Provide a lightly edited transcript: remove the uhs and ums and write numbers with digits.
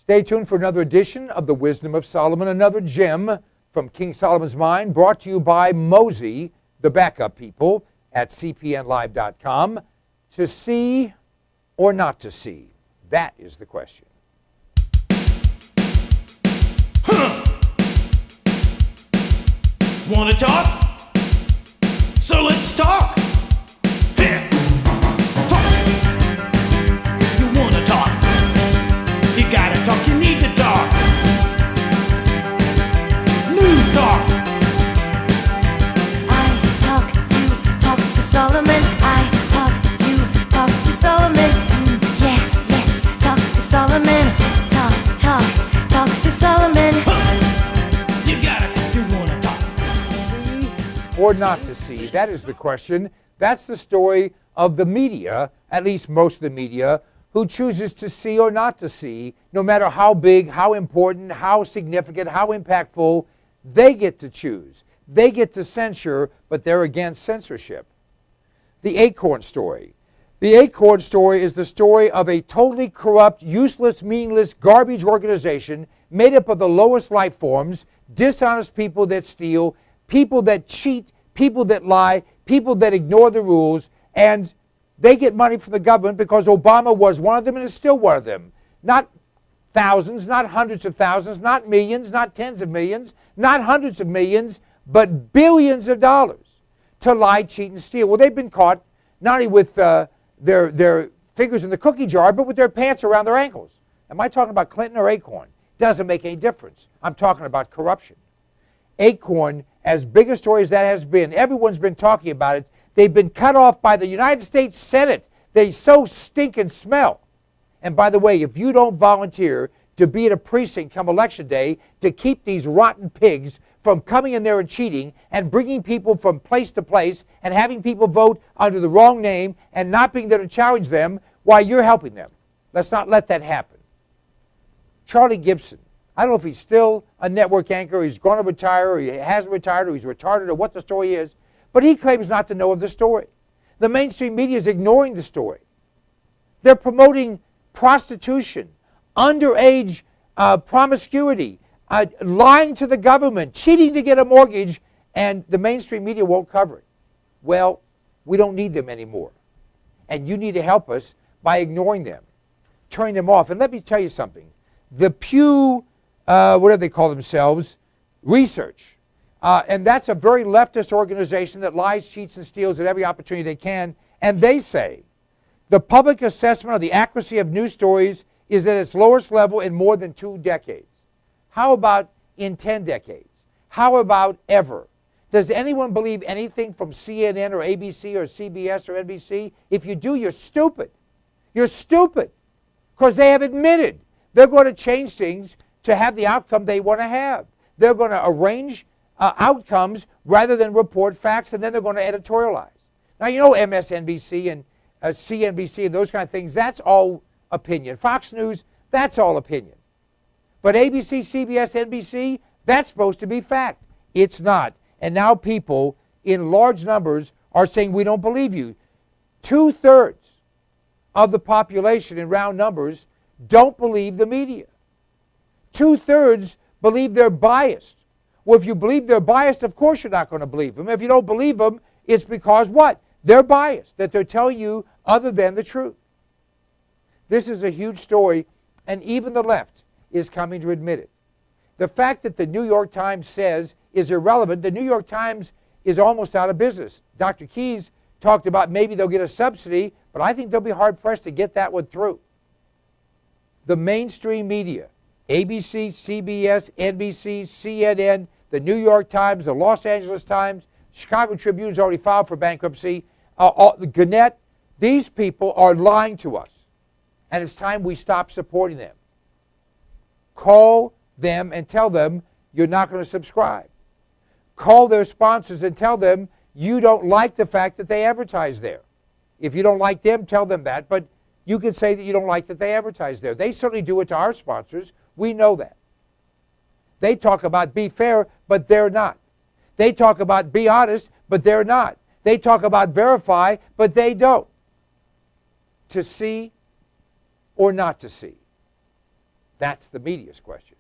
Stay tuned for another edition of the Wisdom of Solomon, another gem from King Solomon's mind, brought to you by Mosey, the backup people, at cpnlive.com. To see or not to see? That is the question. Want to talk? So let's talk. Yeah. Talk. You want to talk? You got to talk. You need to talk. News talk. I talk, you talk to Solomon. I talk, you talk to Solomon. Yeah, let's talk to Solomon. Talk to Solomon. You got to talk. You want to talk. Or not to see? That is the question. That's the story of the media, at least most of the media, who chooses to see or not to see, no matter how big, how important, how significant, how impactful, they get to choose. They get to censure, but they're against censorship. The ACORN story. The ACORN story is the story of a totally corrupt, useless, meaningless, garbage organization made up of the lowest life forms, dishonest people that steal, people that cheat, people that lie, people that ignore the rules, and they get money from the government because Obama was one of them and is still one of them. Not thousands, not hundreds of thousands, not millions, not tens of millions, not hundreds of millions, but billions of dollars to lie, cheat, and steal. Well, they've been caught not only with their fingers in the cookie jar, but with their pants around their ankles. Am I talking about Clinton or ACORN? Doesn't make any difference. I'm talking about corruption. ACORN, as big a story as that has been, everyone's been talking about it. They've been cut off by the United States Senate. They so stink and smell. And by the way, if you don't volunteer to be at a precinct come election day to keep these rotten pigs from coming in there and cheating and bringing people from place to place and having people vote under the wrong name and not being there to challenge them, why, you're helping them. Let's not let that happen. Charlie Gibson. I don't know if he's still a network anchor, or he's going to retire, or he hasn't retired, or he's retarded, or what the story is. But he claims not to know of the story. The mainstream media is ignoring the story. They're promoting prostitution, underage promiscuity, lying to the government, cheating to get a mortgage, and the mainstream media won't cover it. Well, we don't need them anymore. And you need to help us by ignoring them, turning them off. And let me tell you something. The Pew, whatever they call themselves, research. And that's a very leftist organization that lies, cheats, and steals at every opportunity they can. And they say the public assessment of the accuracy of news stories is at its lowest level in more than 2 decades. How about in 10 decades? How about ever? Does anyone believe anything from CNN or ABC or CBS or NBC? If you do, you're stupid. You're stupid. Because they have admitted they're going to change things to have the outcome they want to have. They're going to arrange outcomes rather than report facts, and then they're going to editorialize. Now, you know MSNBC and CNBC and those kind of things, that's all opinion. Fox News, that's all opinion. But ABC, CBS, NBC, that's supposed to be fact. It's not. And now people in large numbers are saying, we don't believe you. 2/3 of the population in round numbers don't believe the media. 2/3 believe they're biased. Well, if you believe they're biased, of course you're not going to believe them. If you don't believe them, it's because what? They're biased, that they're telling you other than the truth. This is a huge story, and even the left is coming to admit it. The fact that the New York Times says is irrelevant. The New York Times is almost out of business. Dr. Keyes talked about maybe they'll get a subsidy, but I think they'll be hard-pressed to get that one through. The mainstream media, ABC, CBS, NBC, CNN, the New York Times, the Los Angeles Times, Chicago Tribune's already filed for bankruptcy, Gannett, these people are lying to us. And it's time we stop supporting them. Call them and tell them you're not going to subscribe. Call their sponsors and tell them you don't like the fact that they advertise there. If you don't like them, tell them that, but you can say that you don't like that they advertise there. They certainly do it to our sponsors. We know that. They talk about be fair, but they're not. They talk about be honest, but they're not. They talk about verify, but they don't. To see or not to see. That's the media's question.